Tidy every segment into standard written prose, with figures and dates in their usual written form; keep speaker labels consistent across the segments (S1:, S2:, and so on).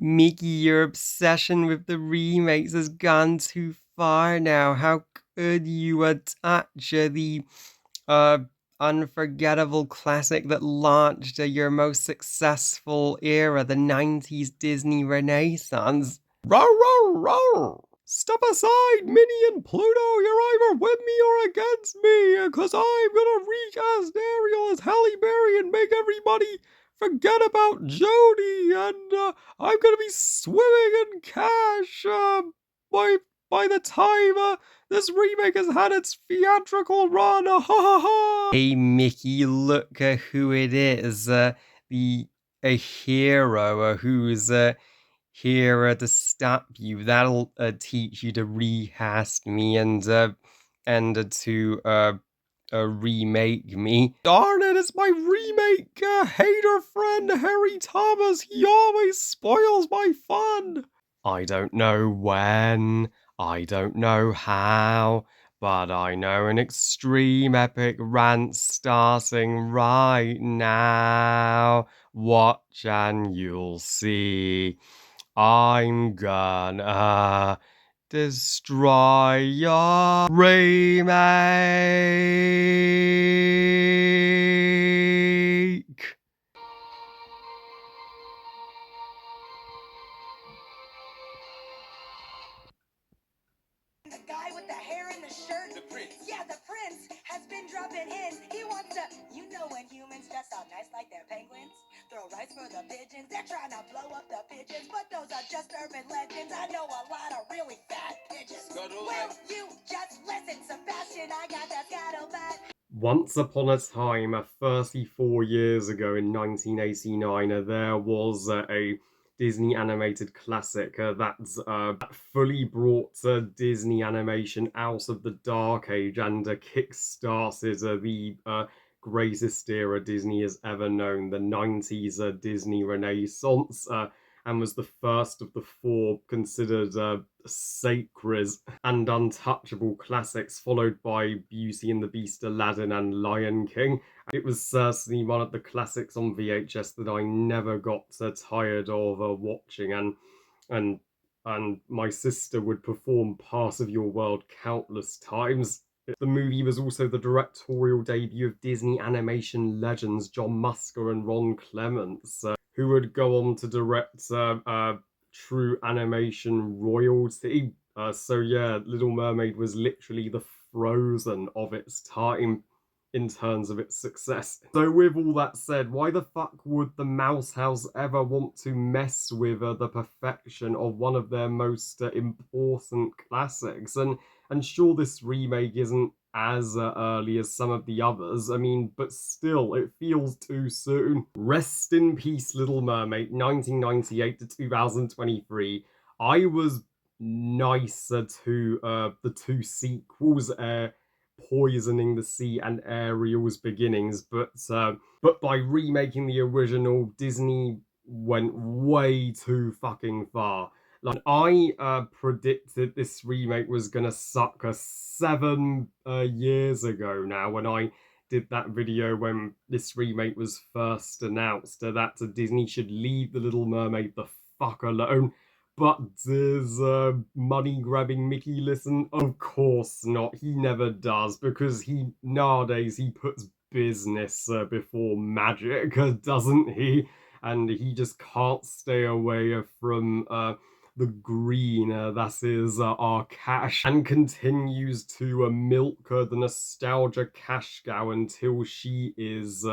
S1: Mickey, your obsession with the remakes has gone too far now. How could you attach the uh, unforgettable classic that launched your most successful era, the 90s Disney Renaissance? Row, row, row! Step aside, Minnie and Pluto. You're either with me or against me, because I'm gonna recast Ariel as Halle Berry and make everybody forget about Jodie, and I'm gonna be swimming in cash by the time this remake has had its theatrical run. Ha ha ha! Hey Mickey, look who it is. The a hero who's here to stop you. That'll teach you to rehash me and to remake me. Darn it, it's my remake hater friend Harry Thomas. He always spoils my fun. I don't know when, I don't know how, but I know an extreme epic rant starting right now. Watch and you'll see. I'm gonna destroy your remake.
S2: The guy with the hair and the shirt?
S3: The prince.
S2: Yeah, the prince has been dropping hints. He wants to, when humans dress all nice like they're penguins, throw rice for the pigeons. They're trying to blow up the pigeons, but those are just urban legends. I know a lot of really fat pigeons. Well, you just listen, Sebastian, I got that scuttlebutt.
S1: Once upon a time, 34 years ago in 1989, there was a Disney animated classic that fully brought Disney animation out of the dark age and kick-started the greatest era Disney has ever known, the 90s Disney Renaissance, and was the first of the four considered sacred and untouchable classics, followed by Beauty and the Beast, Aladdin, and Lion King. It was certainly one of the classics on VHS that I never got tired of watching, and my sister would perform Part of Your World countless times. The movie was also the directorial debut of Disney animation legends John Musker and Ron Clements, who would go on to direct true animation royalty. So yeah, Little Mermaid was literally the Frozen of its time in terms of its success. So with all that said, why the fuck would the Mouse House ever want to mess with the perfection of one of their most important classics? And sure, this remake isn't as early as some of the others. I mean, but still, it feels too soon. Rest in peace, Little Mermaid, 1998 to 2023. I was nicer to the two sequels, Poisoning the Sea and Ariel's Beginnings, but by remaking the original, Disney went way too fucking far. Like, I predicted this remake was gonna suck 7 years ago now when I did that video when this remake was first announced, that Disney should leave The Little Mermaid the fuck alone. But does money-grabbing Mickey listen? Of course not. He never does, because nowadays he puts business before magic, doesn't he? And he just can't stay away from the green that is our cash, and continues to milk the nostalgia cash cow until she is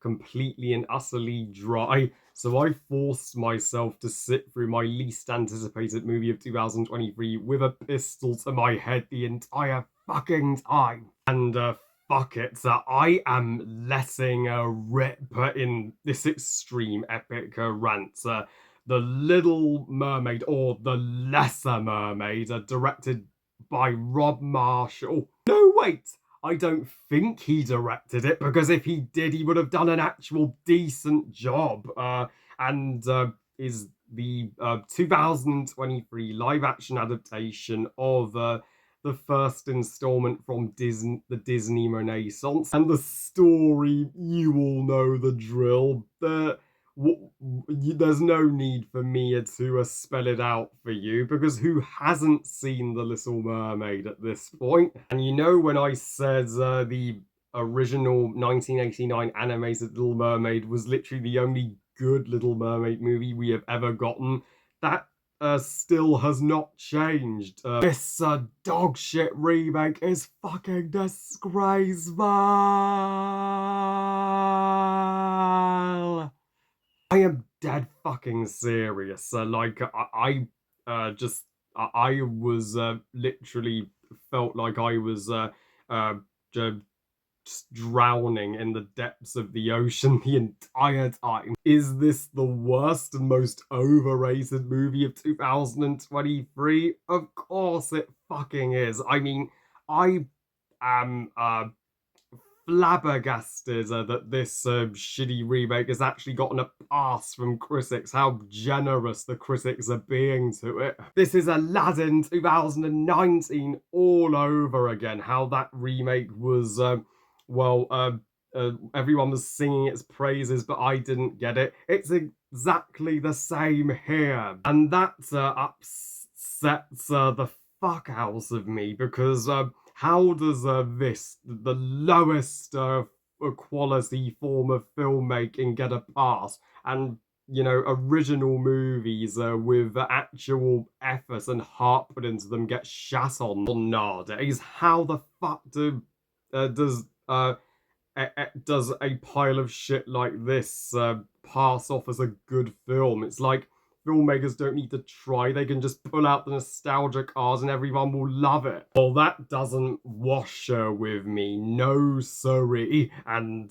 S1: completely and utterly dry. So I forced myself to sit through my least anticipated movie of 2023 with a pistol to my head the entire fucking time. And fuck it, I am letting a rip in this extreme epic rant. The Little Mermaid, or The Lesser Mermaid, directed by Rob Marshall. No, wait! I don't think he directed it, because if he did, he would have done an actual decent job. And is the 2023 live-action adaptation of the first installment from the Disney Renaissance. And the story, you all know the drill. there's no need for me to spell it out for you because who hasn't seen The Little Mermaid at this point? And you know, when I said the original 1989 animated Little Mermaid was literally the only good Little Mermaid movie we have ever gotten, that still has not changed. This dog shit remake is fucking disgraceful. I am dead fucking serious. I was literally felt like I was uh, just drowning in the depths of the ocean the entire time. Is this the worst and most overrated movie of 2023? Of course it fucking is. I mean, I am flabbergasted that this shitty remake has actually gotten a pass from critics. How generous the critics are being to it. This is Aladdin 2019 all over again. How that remake was, everyone was singing its praises, but I didn't get it. It's exactly the same here. And that upsets the fuck out of me because how does this, the lowest quality form of filmmaking, get a pass? And you know, original movies with actual effort and heart put into them get shat on nowadays. How the fuck does a pile of shit like this pass off as a good film? It's like filmmakers don't need to try, they can just pull out the nostalgia cards and everyone will love it. Well, that doesn't wash with me, no sorry. And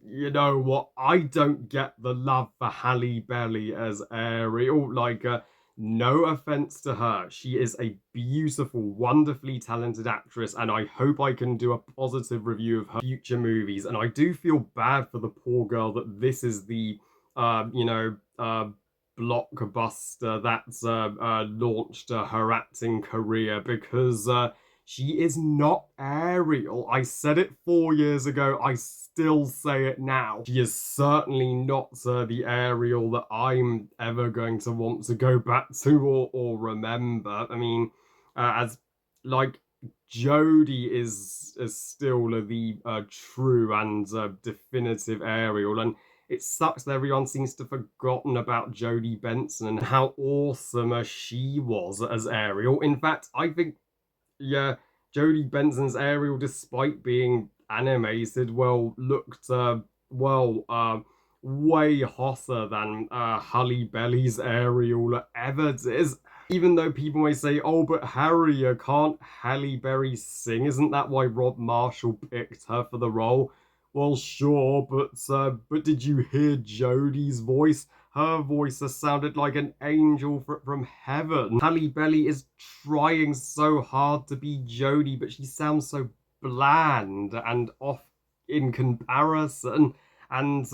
S1: you know what? I don't get the love for Halle Berry as Ariel. No offense to her. She is a beautiful, wonderfully talented actress, and I hope I can do a positive review of her future movies. And I do feel bad for the poor girl that this is the, you know, blockbuster that's launched her acting career because she is not Ariel. I said it 4 years ago. I still say it now. She is certainly not the Ariel that I'm ever going to want to go back to or remember. I mean, as like Jodie is still the true and definitive Ariel, and it sucks that everyone seems to have forgotten about Jodie Benson and how awesome she was as Ariel. In fact, I think, yeah, Jodie Benson's Ariel, despite being animated, looked way hotter than Halle Berry's Ariel ever did. Even though people may say, "Oh, but Harry, can't Halle Berry sing? Isn't that why Rob Marshall picked her for the role?" Well, sure, but did you hear Jodie's voice? Her voice has sounded like an angel from heaven. Halle Berry is trying so hard to be Jodie, but she sounds so bland and off in comparison. And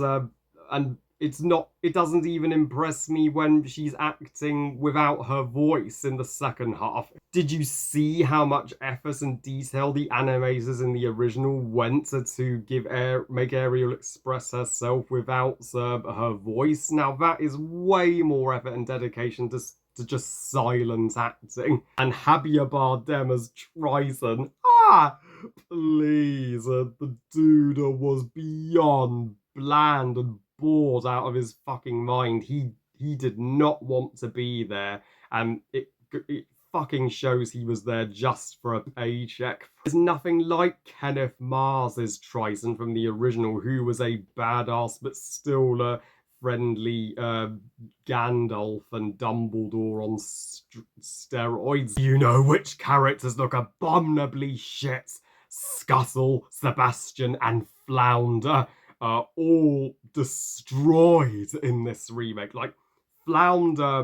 S1: it doesn't even impress me when she's acting without her voice in the second half. Did you see how much effort and detail the animators in the original went to make Ariel express herself without her voice? Now that is way more effort and dedication to just silent acting. And Javier Bardem as Triton. Please, the dude was beyond bland and bored out of his fucking mind. He did not want to be there, and it fucking shows he was there just for a paycheck. There's nothing like Kenneth Mars's Triton from the original, who was a badass but still friendly Gandalf and Dumbledore on steroids. You know which characters look abominably shit? Scuttle, Sebastian, and Flounder are all destroyed in this remake. Like, Flounder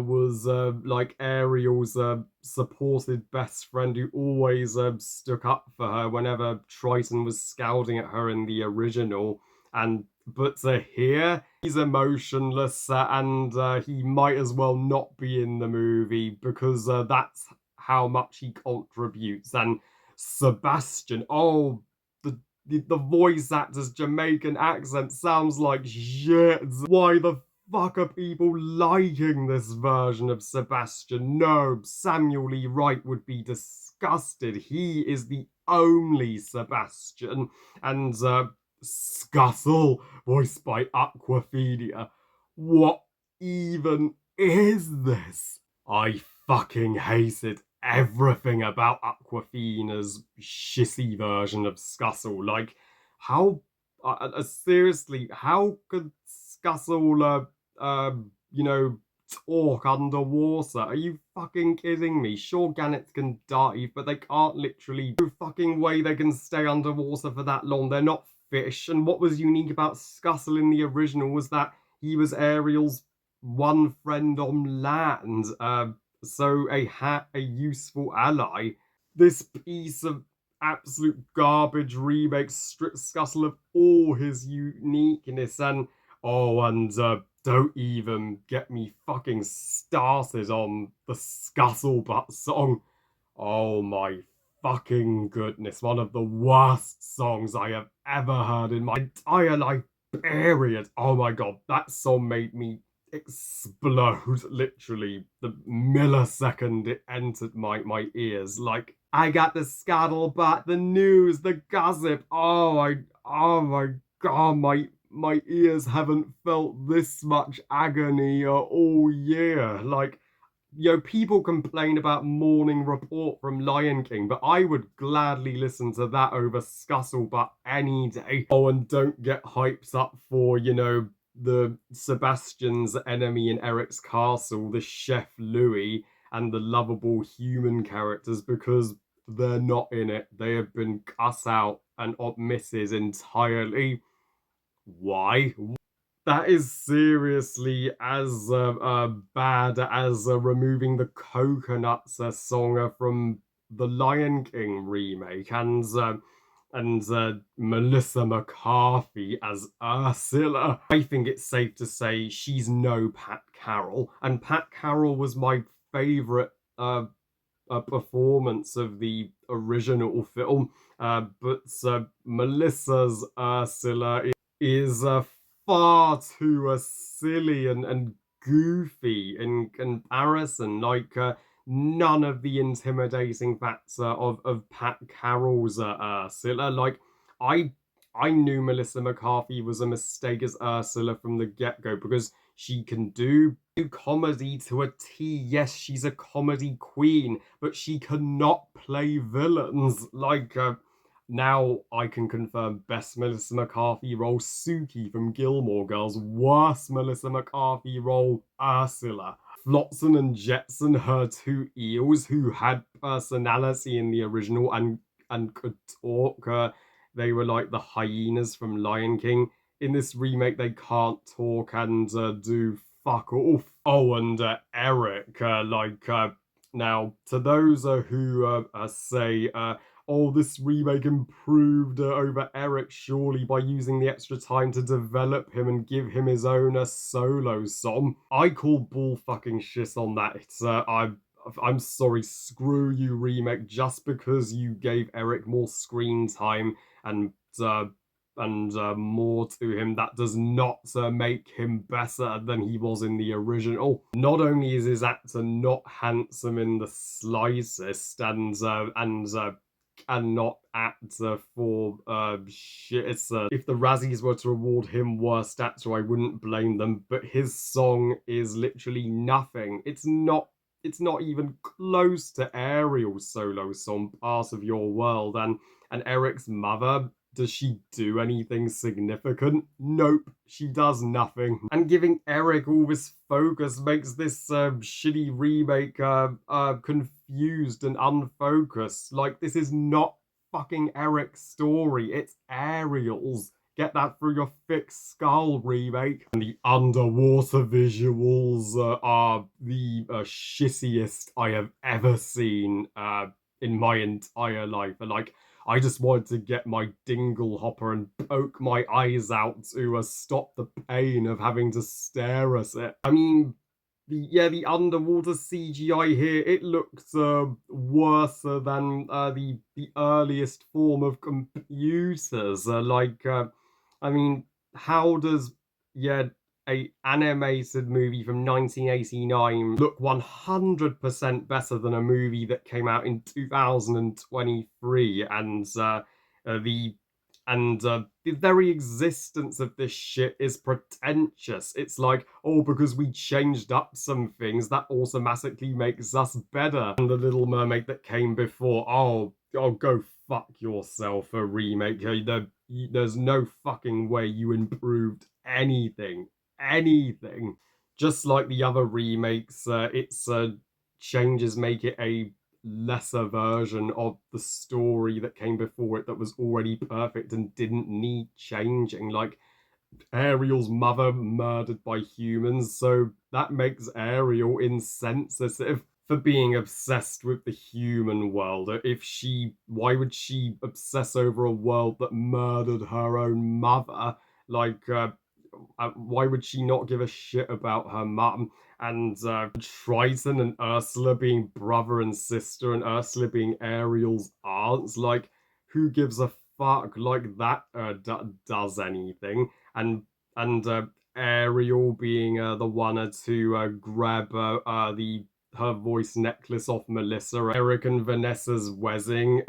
S1: was like Ariel's supported best friend who always stuck up for her whenever Triton was scowling at her in the original. And but here, he's emotionless and he might as well not be in the movie because that's how much he contributes. And Sebastian, oh, the the voice actor's Jamaican accent sounds like shit. Why the fuck are people liking this version of Sebastian? No, Samuel Lee Wright would be disgusted. He is the only Sebastian. And Scuffle, voiced by Aquafina. What even is this? I fucking hated everything about Aquafina's shitty version of Scuffle. Like, how seriously, how could Scuffle, you know, talk underwater? Are you fucking kidding me? Sure, gannets can dive, but they can't literally. No fucking way they can stay underwater for that long. They're not fish. And what was unique about Scuffle in the original was that he was Ariel's one friend on land. So a useful ally. This piece of absolute garbage remake strips Scuttle of all his uniqueness, and don't even get me fucking started on the Scuttlebutt song. Oh my fucking goodness, one of the worst songs I have ever heard in my entire life, period. Oh my god, that song made me explode literally the millisecond it entered my ears. Like, I got the scuttlebutt, the news, the gossip. Oh my god, my ears haven't felt this much agony all year. Like, people complain about Morning Report from Lion King, but I would gladly listen to that over Scuttlebutt any day. Oh, and don't get hyped up for, the Sebastian's enemy in Eric's castle, the Chef Louis, and the lovable human characters, because they're not in it. They have been cut out and omitted entirely. Why? That is seriously as bad as removing the coconuts song from the Lion King remake, and Melissa McCarthy as Ursula. I think it's safe to say she's no Pat Carroll, and Pat Carroll was my favorite performance of the original film. But Melissa's Ursula is far too silly and goofy in comparison. Like, none of the intimidating factor of Pat Carroll's Ursula. Like, I I knew Melissa McCarthy was a mistake as Ursula from the get go because she can do comedy to a T. Yes, she's a comedy queen, but she cannot play villains. Like, now I can confirm best Melissa McCarthy role Suki from Gilmore Girls, worst Melissa McCarthy role Ursula. Flotsam and Jetson, her two eels who had personality in the original and could talk. They were like the hyenas from Lion King. In this remake, they can't talk and do fuck off. Oh, and Eric, now to those who say, oh, this remake improved over Eric surely by using the extra time to develop him and give him his own solo song. I call bull fucking shit on that. I'm sorry, screw you remake. Just because you gave Eric more screen time and uh, more to him, that does not make him better than he was in the original. Not only is his actor not handsome in the slightest, and not act for shit. If the Razzies were to award him worst actor, I wouldn't blame them. But his song is literally nothing. It's not even close to Ariel's solo song, Part of Your World. And Eric's mother, does she do anything significant? Nope, she does nothing. And giving Eric all this focus makes this shitty remake confused and unfocused. Like, this is not fucking Eric's story, it's Ariel's. Get that through your thick skull, remake. And the underwater visuals are the shittiest I have ever seen in my entire life. And like, I just wanted to get my dingle hopper and poke my eyes out to stop the pain of having to stare at it. I mean, the underwater CGI here, it looks worse than the earliest form of computers. I mean, how does yeah a animated movie from 1989 look 100% better than a movie that came out in 2023? The the very existence of this shit is pretentious. It's like, oh, because we changed up some things, that automatically makes us better. And the Little Mermaid that came before, oh, go fuck yourself, a remake. There's no fucking way you improved anything. Anything. Just like the other remakes, its changes make it a lesser version of the story that came before it that was already perfect and didn't need changing. Like Ariel's mother murdered by humans, so that makes Ariel insensitive for being obsessed with the human world. Why would she obsess over a world that murdered her own mother? Like, why would she not give a shit about her mum? And Triton and Ursula being brother and sister, and Ursula being Ariel's aunts. Like, who gives a fuck? Like that does anything. And Ariel being the one to grab the her voice necklace off Melissa, Eric and Vanessa's wedding,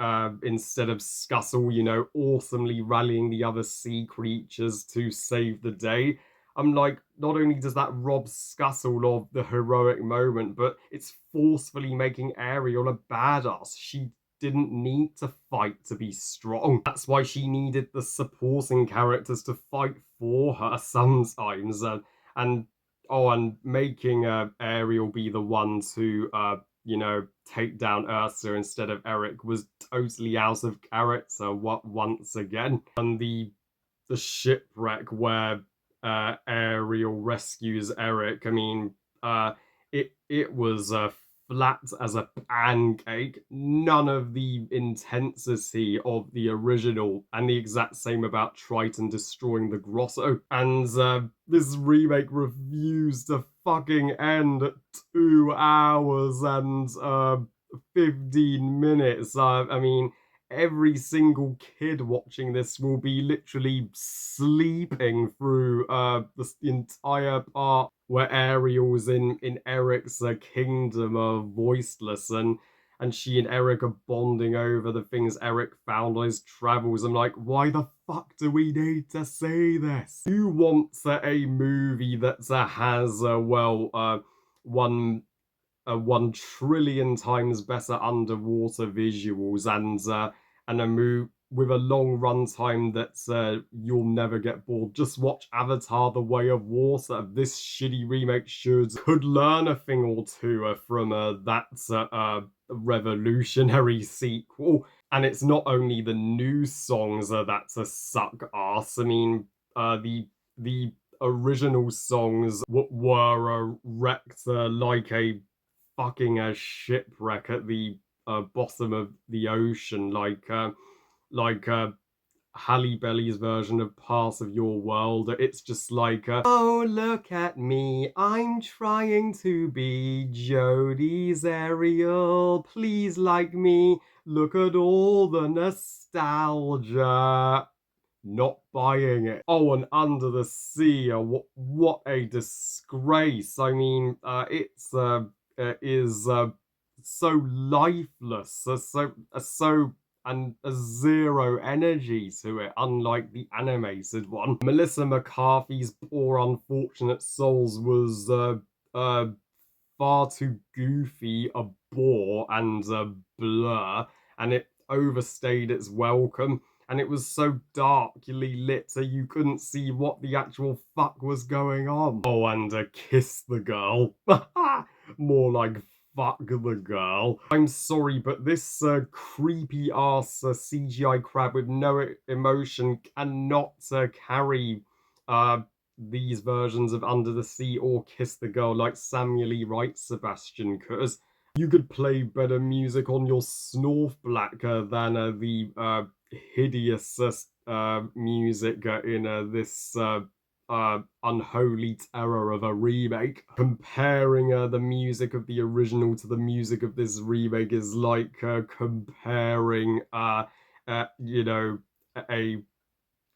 S1: instead of Scuttle, awesomely rallying the other sea creatures to save the day. I'm like, not only does that rob Scuttle of the heroic moment, but it's forcefully making Ariel a badass. She didn't need to fight to be strong. That's why she needed the supporting characters to fight for her sometimes. And and making Ariel be the one to take down Ursa instead of Eric was totally out of character. What once again, and the shipwreck where Ariel rescues Eric. I mean, it was flat as a pancake. None of the intensity of the original, and the exact same about Triton destroying the grotto. And this remake refused to fucking end at 2 hours and 15 minutes. I mean, every single kid watching this will be literally sleeping through the entire part where Ariel's in Eric's kingdom of voiceless, and she and Eric are bonding over the things Eric found on his travels. I'm like, why the fuck do we need to see this? Who wants a movie that has one 1 trillion times better underwater visuals and a move with a long runtime that's you'll never get bored. Just watch Avatar: The Way of Water. This shitty remake could learn a thing or two from that revolutionary sequel. And it's not only the new songs that's a suck ass. I mean, the original songs were wrecked like a fucking a shipwreck at the bottom of the ocean, like Halle Belly's version of Part of Your World. It's just like, oh, look at me, I'm trying to be Jodie's Ariel. Please like me. Look at all the nostalgia. Not buying it. Oh, and Under the Sea, what a disgrace. I mean, it is so lifeless, so and a zero energy to it, unlike the animated one. Melissa McCarthy's Poor Unfortunate Souls was uh far too goofy, a bore, and a blur, and it overstayed its welcome. And it was so darkly lit so you couldn't see what the actual fuck was going on. Oh, and kiss the girl. More like fuck the girl. I'm sorry, but this creepy ass CGI crab with no emotion cannot carry uh, these versions of Under the Sea or Kiss the Girl like Samuel E. Wright Sebastian, because you could play better music on your Snorf Black than the hideous music in this unholy terror of a remake. Comparing the music of the original to the music of this remake is like comparing, you know, a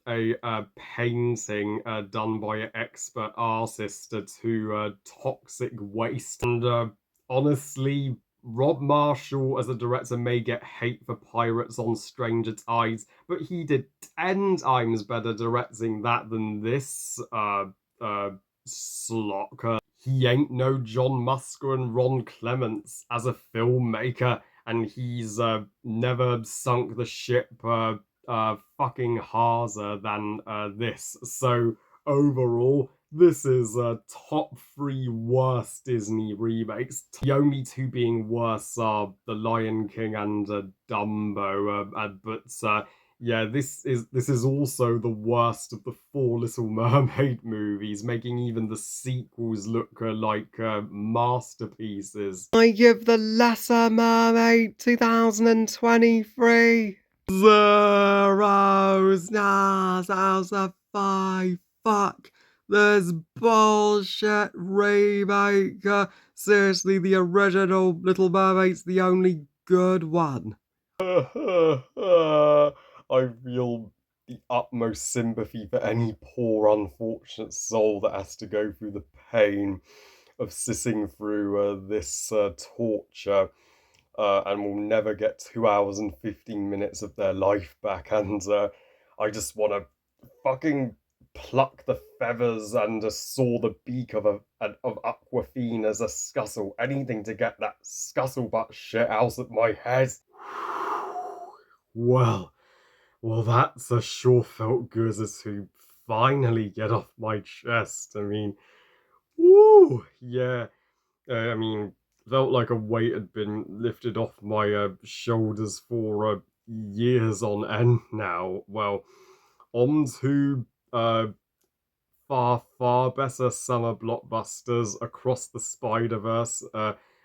S1: a painting done by an expert artist to toxic waste. And honestly, Rob Marshall as a director may get hate for Pirates on Stranger Tides, but he did 10 times better directing that than this uh, slok. He ain't no John Musker and Ron Clements as a filmmaker, and he's never sunk the ship fucking harder than this. So overall, this is top three worst Disney remakes. The only two being worse are The Lion King and Dumbo. But yeah, this is also the worst of the four Little Mermaid movies, making even the sequels look like masterpieces. I give The Lesser Mermaid 2023 zero stars out of five. Fuck this bullshit remake. Seriously, the original Little Mermaid's the only good one. I feel the utmost sympathy for any poor, unfortunate soul that has to go through the pain of sitting through this torture and will never get 2 hours and 15 minutes of their life back. And I just want to fucking pluck the feathers and saw the beak of of Aquafina as a scuttle. Anything to get that scuttlebutt shit out of my head. Well, well, that's a sure felt good to finally get off my chest. I mean, woo, yeah. I mean, felt like a weight had been lifted off my shoulders for years on end now. Well, on to far, far better summer blockbusters across the Spider-Verse,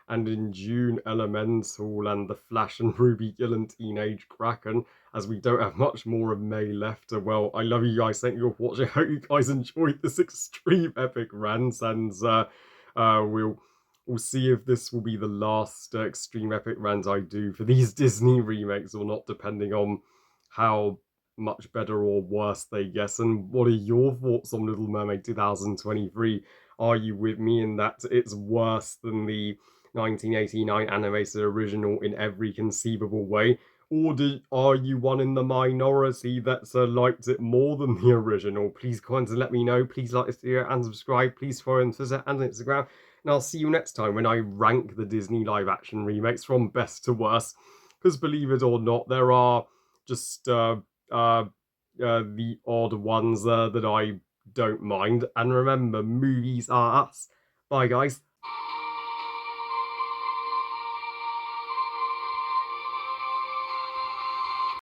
S1: and in June, Elemental and The Flash and Ruby Gill and Teenage Kraken, as we don't have much more of May left. Well, I love you guys. Thank you for watching. I hope you guys enjoyed this extreme epic rant, and we'll see if this will be the last extreme epic rant I do for these Disney remakes or not, depending on how much better or worse they get. And what are your thoughts on Little Mermaid 2023? Are you with me in that it's worse than the 1989 animated original in every conceivable way? Or are you one in the minority that's liked it more than the original? Please comment and let me know. Please like this video and subscribe. Please follow on Twitter and Instagram. And I'll see you next time when I rank the Disney live action remakes from best to worst. Because believe it or not, there are just the odd ones that I don't mind. And remember, movies are us. Bye, guys.